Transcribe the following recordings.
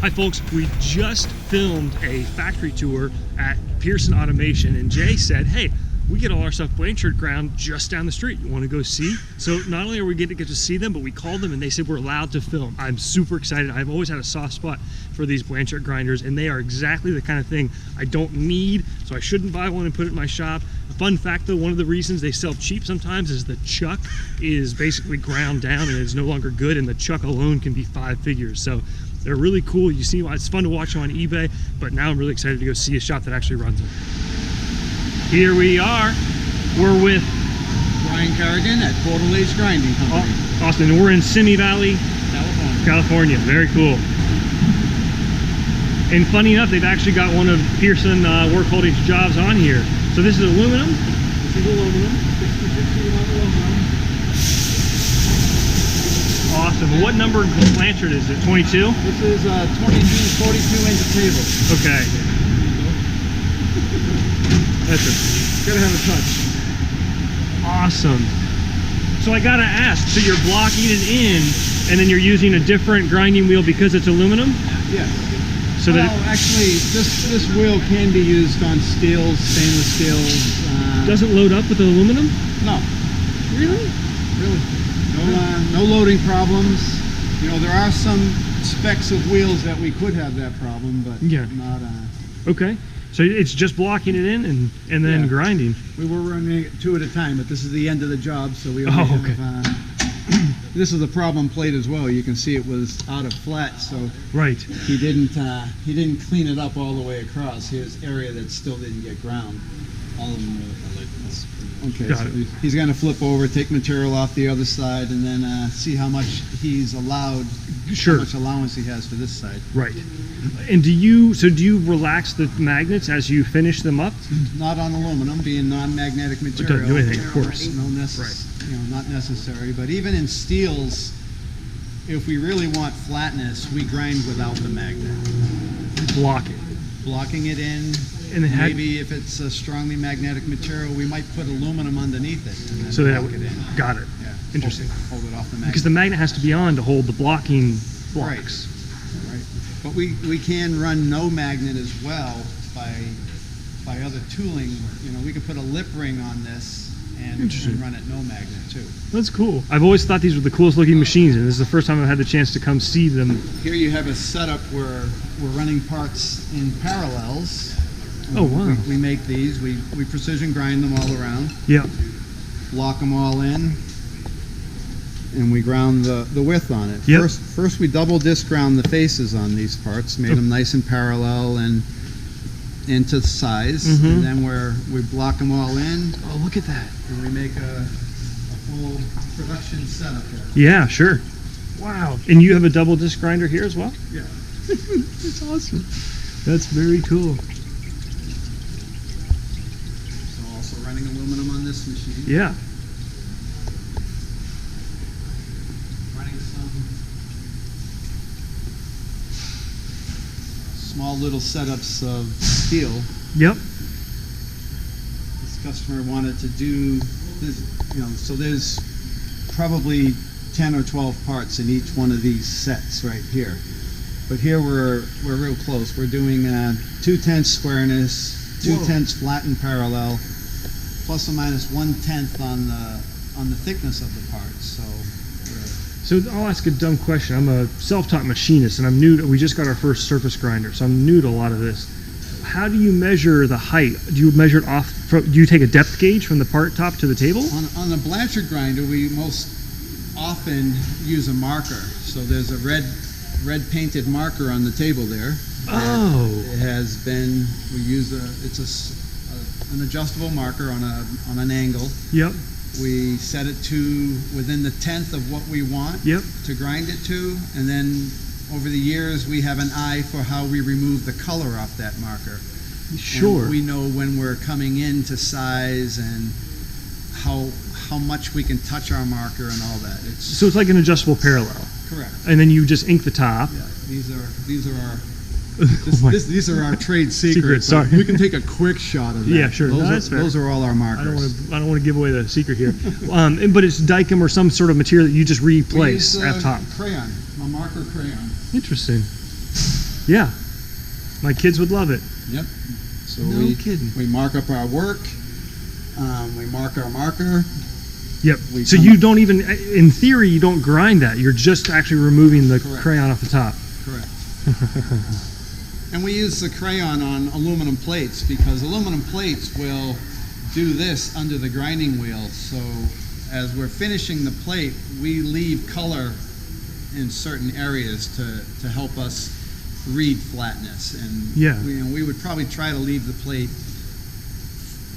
Hi folks, we just filmed a factory tour at Pierson Automation, and Jay said, hey, we get all our stuff Blanchard ground just down the street. You want to go see? So not only are we getting to get to see them, but we called them and they said we're allowed to film. I'm super excited. I've always had a soft spot for these Blanchard grinders, and they are exactly the kind of thing I don't need, so I shouldn't buy one and put it in my shop. A fun fact though, one of the reasons they sell cheap sometimes is the chuck is basically ground down and it's no longer good, and the chuck alone can be 5 figures. So they're really cool. You see, it's fun to watch them on eBay, but now I'm really excited to go see a shop that actually runs them. Here we are. We're with Brian Carrigan at Bourdelais Grinding Company. Austin. We're in Simi Valley, California. Very cool. And funny enough, they've actually got one of Pierson Workholding's jobs on here. So this is aluminum? This is aluminum. 60 aluminum. Awesome. What number Blanchard is it? 22? This is 42-inch table. Okay. That's it. Gotta have a touch. Awesome. So I gotta ask, so you're blocking it in and then you're using a different grinding wheel because it's aluminum? Yes. So well, actually, this wheel can be used on steel, stainless steel. Doesn't load up with the aluminum? No. Really? Really. No loading problems. You know, there are some specs of wheels that we could have that problem, but yeah. Not. Okay. So it's just blocking it in and then grinding. We were running it 2 at a time, but this is the end of the job, so we only have. This is a problem plate as well. You can see it was out of flat, so right. He didn't clean it up all the way across. Here's area that still didn't get ground. All of them are like this. Okay, Got so it. he's going to flip over, take material off the other side, and then see how much he's allowed. Sure. How much allowance he has for this side. Right. And do you relax the magnets as you finish them up? Not on aluminum, being non-magnetic material. It doesn't do anything, of course. Not necessary. But even in steels, if we really want flatness, we grind without the magnet. Block it. Blocking it in. And maybe if it's a strongly magnetic material, we might put aluminum underneath it. And then so that block it in. Got it. Yeah. Interesting. Hold it off the magnet. Because the magnet has to be on to hold the blocking blocks. Right. But we can run no magnet as well by other tooling. You know, we could put a lip ring on this and run it no magnet too. That's cool. I've always thought these were the coolest looking machines, and this is the first time I've had the chance to come see them. Here you have a setup where we're running parts in parallels. Oh wow. We make these. We precision grind them all around. Yeah. Lock them all in. And we ground the width on it. Yep. First we double disc ground the faces on these parts, made them nice and parallel and into size, and then we block them all in. Oh, look at that! And we make a full production setup here. Yeah, sure. Wow! And you have a double disc grinder here as well? Yeah. That's awesome. That's very cool. So also running aluminum on this machine. Yeah. Small little setups of steel. Yep. This customer wanted to do this, so there's probably 10 or 12 parts in each one of these sets right here. But here we're real close. We're doing 2/10 squareness, 2/10 flattened parallel, plus or minus 1/10 on the thickness of the parts. So I'll ask a dumb question. I'm a self-taught machinist, and I'm new to, we just got our first surface grinder, so I'm new to a lot of this. How do you measure the height? Do you measure it off, do you take a depth gauge from the part top to the table? On the Blanchard grinder, we most often use a marker. So there's a red painted marker on the table there. Oh. It has been, we use an adjustable marker on an angle. Yep. We set it to within the 1/10 of what we want to grind it to, and then over the years we have an eye for how we remove the color off that marker. Sure. And we know when we're coming into size and how much we can touch our marker and all that. So it's like an adjustable parallel. Correct. And then you just ink the top. Yeah. These are our these are our trade secrets. Sorry. We can take a quick shot of that. Yeah, sure. Those are all our markers. I don't want to give away the secret here. But it's Dykem or some sort of material that you just replace we use at top. Crayon, a marker crayon. Interesting. Yeah. My kids would love it. Yep. So No kidding. we mark up our work. We mark our marker. Yep. We So come- you don't even, in theory, you don't grind that. You're just actually removing the Correct. crayon off the top. Correct. And we use the crayon on aluminum plates because aluminum plates will do this under the grinding wheel. So as we're finishing the plate, we leave color in certain areas to help us read flatness. And Yeah. we would probably try to leave the plate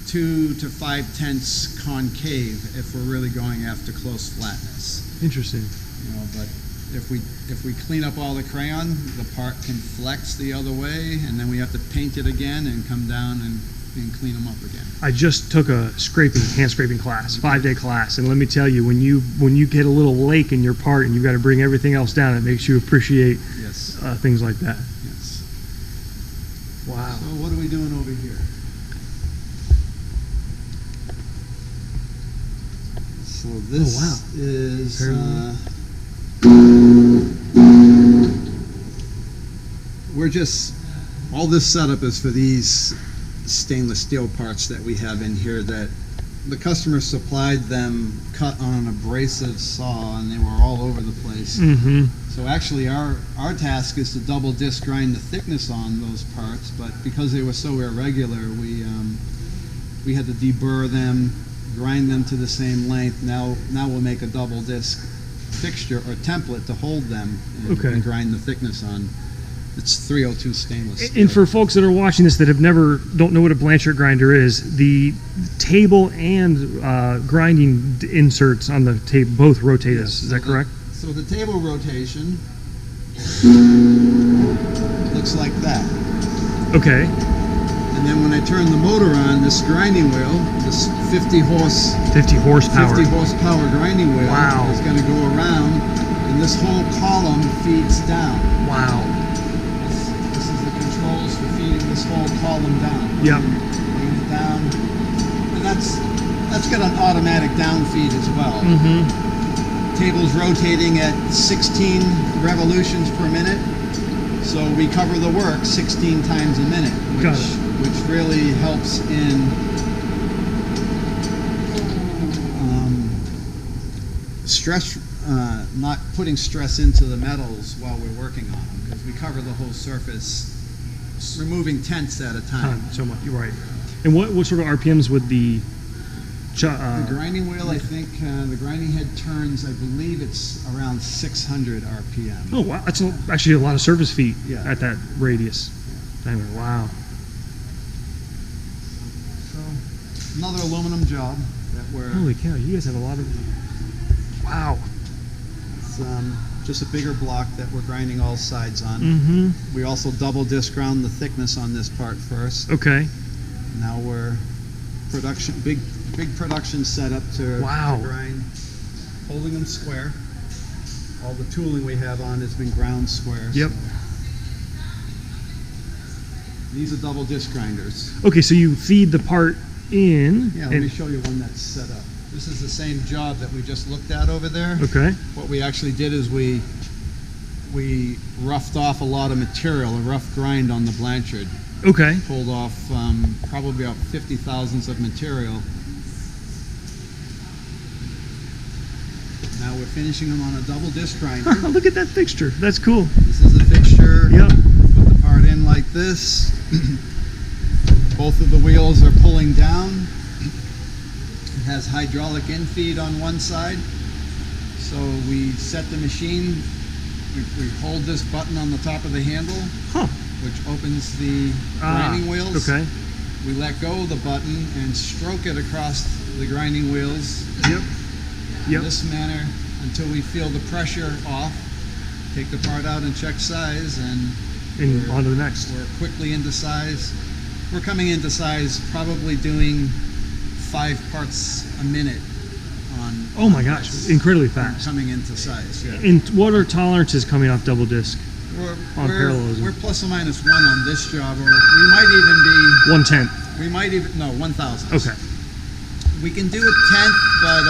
2 to 5/10 concave if we're really going after close flatness. Interesting. But if we clean up all the crayon, the part can flex the other way, and then we have to paint it again and come down and clean them up again. I just took a hand scraping class, 5-day class, and let me tell you, when you get a little lake in your part and you've got to bring everything else down, it makes you appreciate Yes. things like that. Yes. Wow. So what are we doing over here? So this wow. is we're just all this setup is for these stainless steel parts that we have in here that the customer supplied them cut on an abrasive saw, and they were all over the place. Mm-hmm. So actually our task is to double disc grind the thickness on those parts, but because they were so irregular, we had to deburr them, grind them to the same length. Now we'll make a double disc fixture or template to hold them and, Okay. and grind the thickness on. It's 302 stainless steel. And for folks that are watching this that don't know what a Blanchard grinder is, the table and grinding inserts on the table both rotate us. Is that correct? So the table rotation looks like that. Okay. And then when I turn the motor on, this grinding wheel, this 50 horsepower grinding wheel Wow. is going to go around, and this whole column feeds down. Wow. This is the controls for feeding this whole column down. Yep. Feed it down, and that's got an automatic down feed as well. Mm-hmm. Table's rotating at 16 revolutions per minute, so we cover the work 16 times a minute, Got which really helps in stress, not putting stress into the metals while we're working on them, because we cover the whole surface, removing tenths at a time. So much. You're right. And what sort of RPMs would the The grinding wheel, I think, the grinding head turns, I believe it's around 600 RPM. Oh wow, that's actually a lot of surface feet Yeah. at that radius. Wow. So, another aluminum job that we're, Holy cow, you guys have a lot of. Wow. it's just a bigger block that we're grinding all sides on. Mm-hmm. We also double disc ground the thickness on this part first. Okay. Now we're big production setup to Wow. grind, holding them square. All the tooling we have on has been ground square. Yep. So. These are double disc grinders. Okay, so you feed the part in. Yeah, let me show you one that's set up. This is the same job that we just looked at over there. Okay. What we actually did is we roughed off a lot of material, a rough grind on the Blanchard. Okay. Pulled off probably about 50 thousandths of material. Now we're finishing them on a double disc grinder. Look at that fixture. That's cool. This is the fixture. Yep. Put the part in like this. Both of the wheels are pulling down. It has hydraulic infeed on one side. So we set the machine. We hold this button on the top of the handle, Huh. which opens the grinding wheels. Okay. We let go of the button and stroke it across the grinding wheels Yep. in Yep. this manner until we feel the pressure off. Take the part out and check size, and And on to the next. we're quickly into size. We're coming into size, probably doing 5 parts a minute on. Oh my gosh, this. incredibly We're fast. coming into size. Yeah. And what are tolerances coming off double disc? On parallelism. We're plus or minus 1 on this job, or we might even be. 1/10. We might even no 1,000. Okay. We can do a tenth, but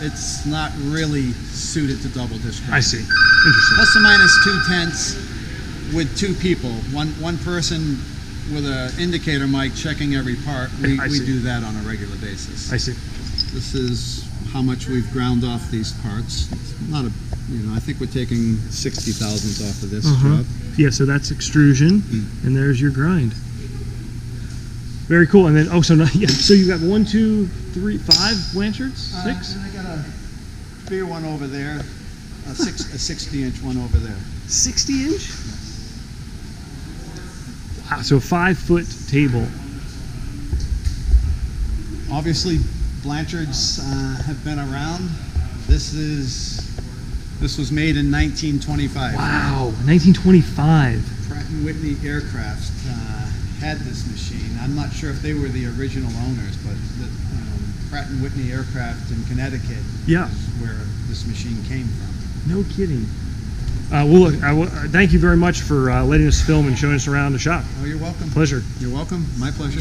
it's not really suited to double disc grinding. I see. Interesting. Plus or minus 2/10 with two people, one person with an indicator mic checking every part. We see. do that on a regular basis. I see. This is how much we've ground off these parts. It's not a, I think we're taking 60 thousandths off of this job. Yeah, so that's extrusion, and there's your grind. Very cool. And then, so you got 1, 2, 3, 5 Blanchards? 6? And I got a bigger one over there, a 60-inch one over there. 60-inch? Wow, so a 5-foot table. Obviously, Blanchards have been around. This was made in 1925. Wow, 1925. Pratt & Whitney Aircraft had this machine. I'm not sure if they were the original owners, but Pratt & Whitney Aircraft in Connecticut is where this machine came from. No kidding. Well, look, thank you very much for letting us film and showing us around the shop. Oh, you're welcome. Pleasure. You're welcome. My pleasure.